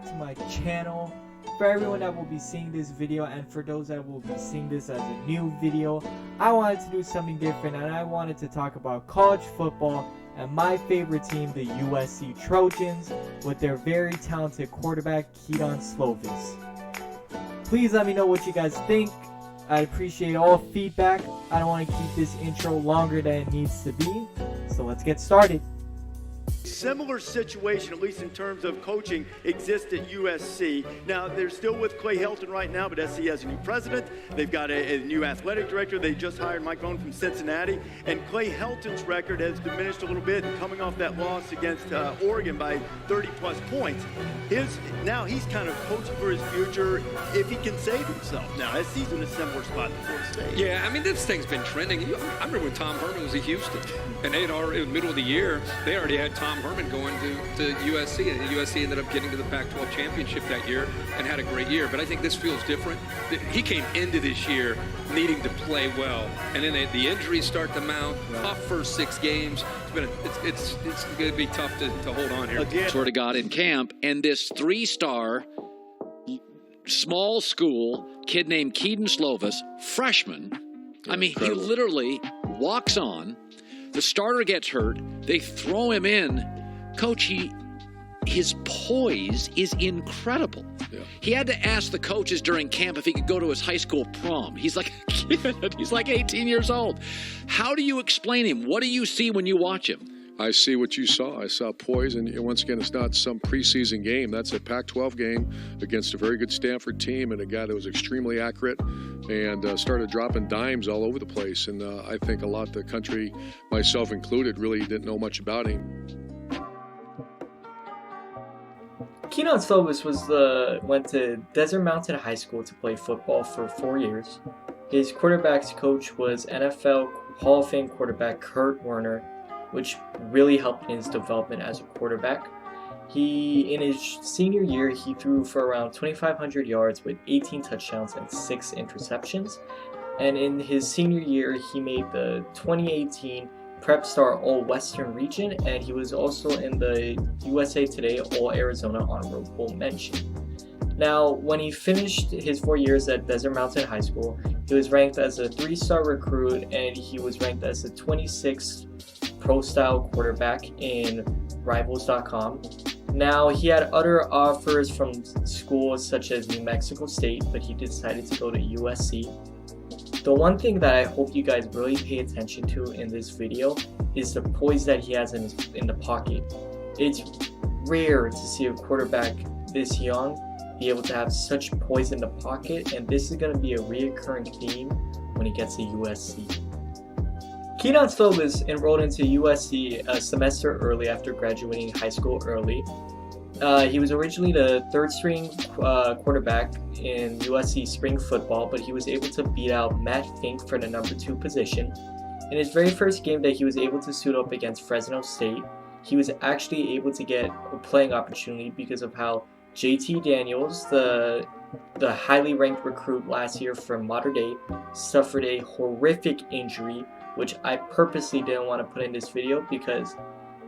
to my channel. For everyone that will be seeing this video and for those that will be seeing this as a new video, I wanted to do something different and I wanted to talk about college football and my favorite team, the USC Trojans, with their very talented quarterback, Kedon Slovis. Please let me know what you guys think. I appreciate all feedback. I don't want to keep this intro longer than it needs to be, so let's get started. Similar situation, at least in terms of coaching, exists at USC. Now, they're still with Clay Helton right now, but SC has a new president. They've got a new athletic director. They just hired Mike Bohn from Cincinnati. And Clay Helton's record has diminished a little bit, coming off that loss against Oregon by 30-plus points. Now he's kind of coaching for his future if he can save himself. Now, SC's in a similar spot to Florida State. Yeah, I mean, this thing's been trending. I remember when Tom Herman was at Houston, and they had already, in the middle of the year, they already had Tom Herman going to USC, and USC ended up getting to the Pac-12 championship that year and had a great year. But I think this feels different. He came into this year needing to play well, and then the injuries start to mount. Tough first 6 games. It's going to be tough to hold on here. Again. Sort of got in camp, and this 3-star small school kid named Kedon Slovis, freshman. I mean, he literally walks on. The starter gets hurt. They throw him in. Coach, his poise is incredible. Yeah. He had to ask the coaches during camp if he could go to his high school prom. He's like a kid. He's like 18 years old. How do you explain him? What do you see when you watch him? I see what you saw. I saw poise, and once again, it's not some preseason game. That's a Pac-12 game against a very good Stanford team and a guy that was extremely accurate and started dropping dimes all over the place. And I think a lot of the country, myself included, really didn't know much about him. Kedon Slovis went to Desert Mountain High School to play football for 4 years. His quarterback's coach was NFL Hall of Fame quarterback Kurt Warner, which really helped in his development as a quarterback. In his senior year, he threw for around 2,500 yards with 18 touchdowns and 6 interceptions. And in his senior year, he made the 2018 Prep Star All-Western region, and he was also in the USA Today All-Arizona Honorable Mention. Now, when he finished his 4 years at Desert Mountain High School, he was ranked as a 3-star recruit, and he was ranked as the 26th pro-style quarterback in Rivals.com. Now, he had other offers from schools such as New Mexico State, but he decided to go to USC. The one thing that I hope you guys really pay attention to in this video is the poise that he has in the pocket. It's rare to see a quarterback this young be able to have such poise in the pocket, and this is going to be a reoccurring theme when he gets to USC. Kedon Slovis enrolled into USC a semester early after graduating high school early. He was originally the 3rd-string quarterback in USC spring football, but he was able to beat out Matt Fink for the number 2 position. In his very first game that he was able to suit up against Fresno State, he was actually able to get a playing opportunity because of how JT Daniels, the highly ranked recruit last year from Mater Dei, suffered a horrific injury, which I purposely didn't want to put in this video because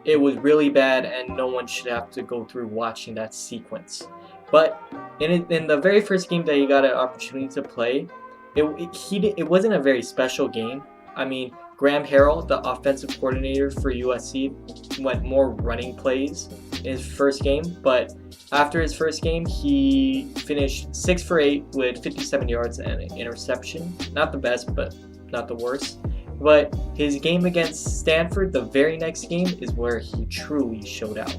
it was really bad and no one should have to go through watching that sequence. But in the very first game that he got an opportunity to play, it wasn't a very special game. I mean, Graham Harrell, the offensive coordinator for USC, went more running plays in his first game, but after his first game, he finished 6 for 8 with 57 yards and an interception. Not the best, but not the worst. But his game against Stanford, the very next game, is where he truly showed out.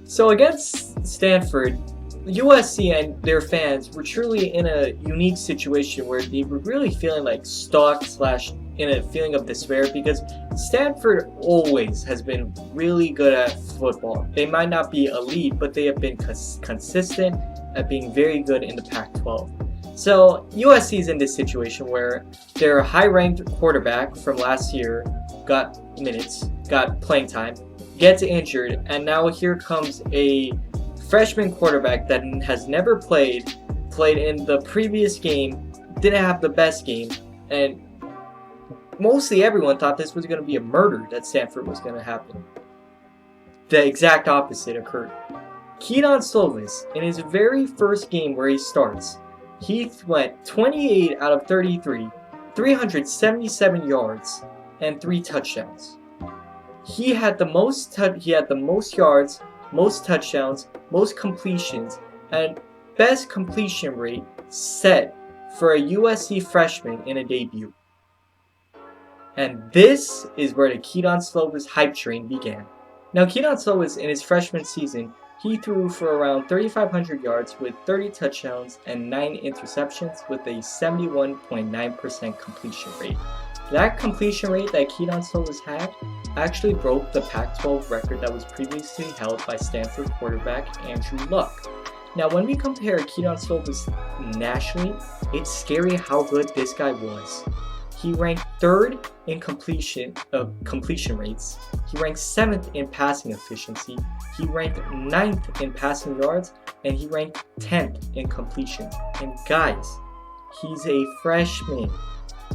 So against Stanford, USC and their fans were truly in a unique situation where they were really feeling like stalked / in a feeling of despair because Stanford always has been really good at football. They might not be elite, but they have been consistent at being very good in the Pac-12. So USC is in this situation where their high-ranked quarterback from last year got minutes, got playing time, gets injured, and now here comes a freshman quarterback that has never played in the previous game, didn't have the best game, and mostly everyone thought this was going to be a murder that Stanford was going to happen. The exact opposite occurred. Kedon Slovis, in his very first game where he starts, he went 28 out of 33, 377 yards, and 3 touchdowns. He had the most yards, most touchdowns, most completions, and best completion rate set for a USC freshman in a debut. And this is where the Kedon Slovis hype train began. Now, Kedon Slovis, in his freshman season, he threw for around 3,500 yards with 30 touchdowns and 9 interceptions with a 71.9% completion rate. That completion rate that Kedon Slovis had actually broke the Pac-12 record that was previously held by Stanford quarterback Andrew Luck. Now, when we compare Kedon Slovis nationally, it's scary how good this guy was. He ranked 3rd in completion rates. He ranked 7th in passing efficiency. He ranked 9th in passing yards, and he ranked 10th in completion. And guys, he's a freshman.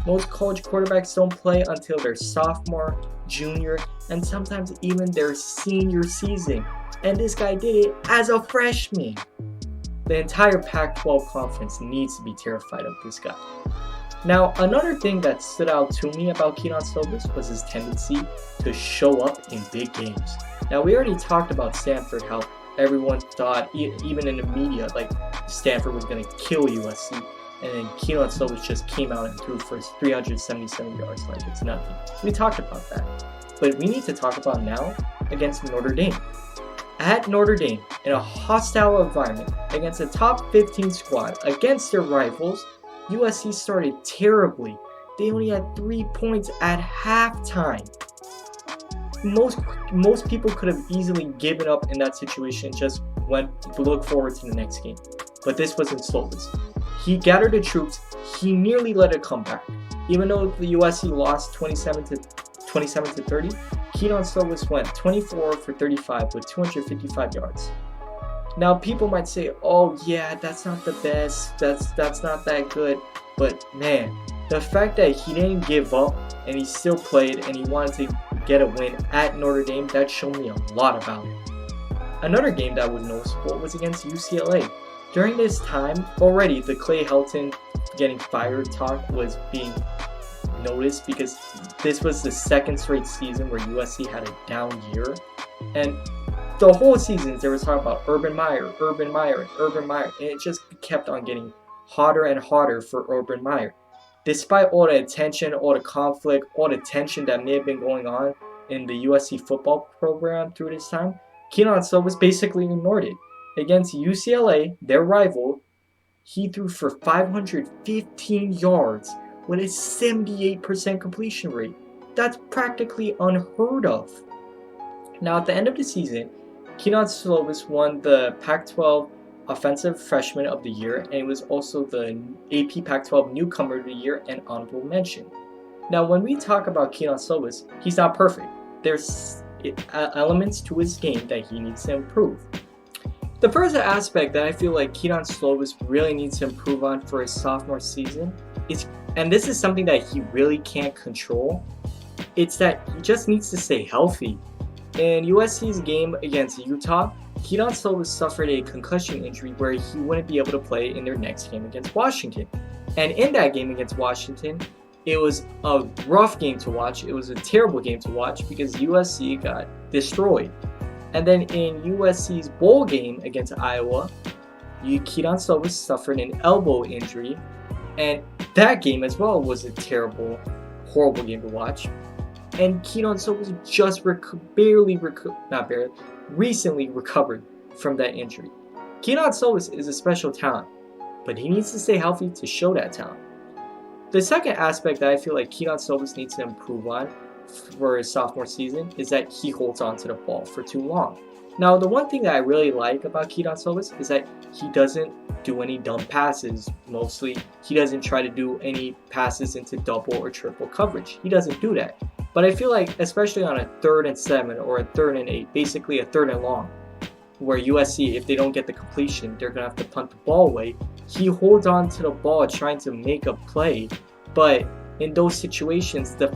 Most college quarterbacks don't play until their sophomore, junior, and sometimes even their senior season. And this guy did it as a freshman. The entire Pac-12 conference needs to be terrified of this guy. Now, another thing that stood out to me about Kedon Slovis was his tendency to show up in big games. Now, we already talked about Stanford, how everyone thought, even in the media, like Stanford was going to kill USC, and then Kedon Slovis just came out and threw for 377 yards like it's nothing. We talked about that. But we need to talk about now against Notre Dame. At Notre Dame, in a hostile environment, against a top 15 squad, against their rivals, USC started terribly. They only had 3 points at halftime. Most people could have easily given up in that situation, just went to look forward to the next game. But this wasn't Slovis. He gathered the troops. He nearly led a comeback. Even though the USC lost 27 to 30, Kedon Slovis went 24 for 35 with 255 yards. Now, people might say, oh yeah, that's not the best, that's not that good, but man, the fact that he didn't give up and he still played and he wanted to get a win at Notre Dame, that showed me a lot about him. Another game that was noticeable was against UCLA. During this time, already the Clay Helton getting fired talk was being noticed because this was the 2nd straight season where USC had a down year, and the whole season they were talking about Urban Meyer, and it just kept on getting hotter and hotter for Urban Meyer. Despite all the attention, all the conflict, all the tension that may have been going on in the USC football program through this time, Kedon Slovis basically ignored it. Against UCLA, their rival, he threw for 515 yards with a 78% completion rate. That's practically unheard of. Now, at the end of the season, Kedon Slovis won the Pac-12 Offensive Freshman of the Year, and he was also the AP Pac-12 Newcomer of the Year and honorable mention. Now, when we talk about Kedon Slovis, he's not perfect. There's elements to his game that he needs to improve. The first aspect that I feel like Kedon Slovis really needs to improve on for his sophomore season is, and this is something that he really can't control, it's that he just needs to stay healthy. In USC's game against Utah, Kedon Slovis suffered a concussion injury where he wouldn't be able to play in their next game against Washington. And in that game against Washington, it was a rough game to watch. It was a terrible game to watch because USC got destroyed. And then in USC's bowl game against Iowa, Kedon Slovis suffered an elbow injury. And that game as well was a terrible, horrible game to watch. And Kedon Slovis just recently recovered from that injury. Kedon Slovis is a special talent, but he needs to stay healthy to show that talent. The second aspect that I feel like Kedon Slovis needs to improve on for his sophomore season is that he holds on to the ball for too long. Now, the one thing that I really like about Kedon Slovis is that he doesn't do any dumb passes. Mostly, he doesn't try to do any passes into double or triple coverage. He doesn't do that. But I feel like, especially on a 3rd and 7 or a 3rd and 8, basically a 3rd and long, where USC, if they don't get the completion, they're going to have to punt the ball away. He holds on to the ball trying to make a play, but in those situations, the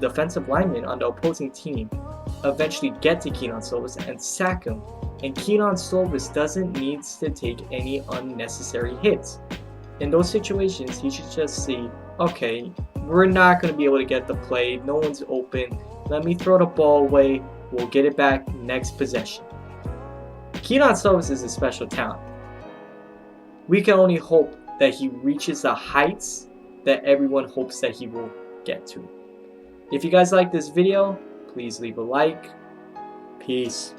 defensive linemen on the opposing team eventually get to Kedon Slovis and sack him. And Kedon Slovis doesn't need to take any unnecessary hits. In those situations, he should just see, okay, we're not going to be able to get the play. No one's open. Let me throw the ball away. We'll get it back next possession. Kedon Slovis is a special talent. We can only hope that he reaches the heights that everyone hopes that he will get to. If you guys like this video, please leave a like. Peace.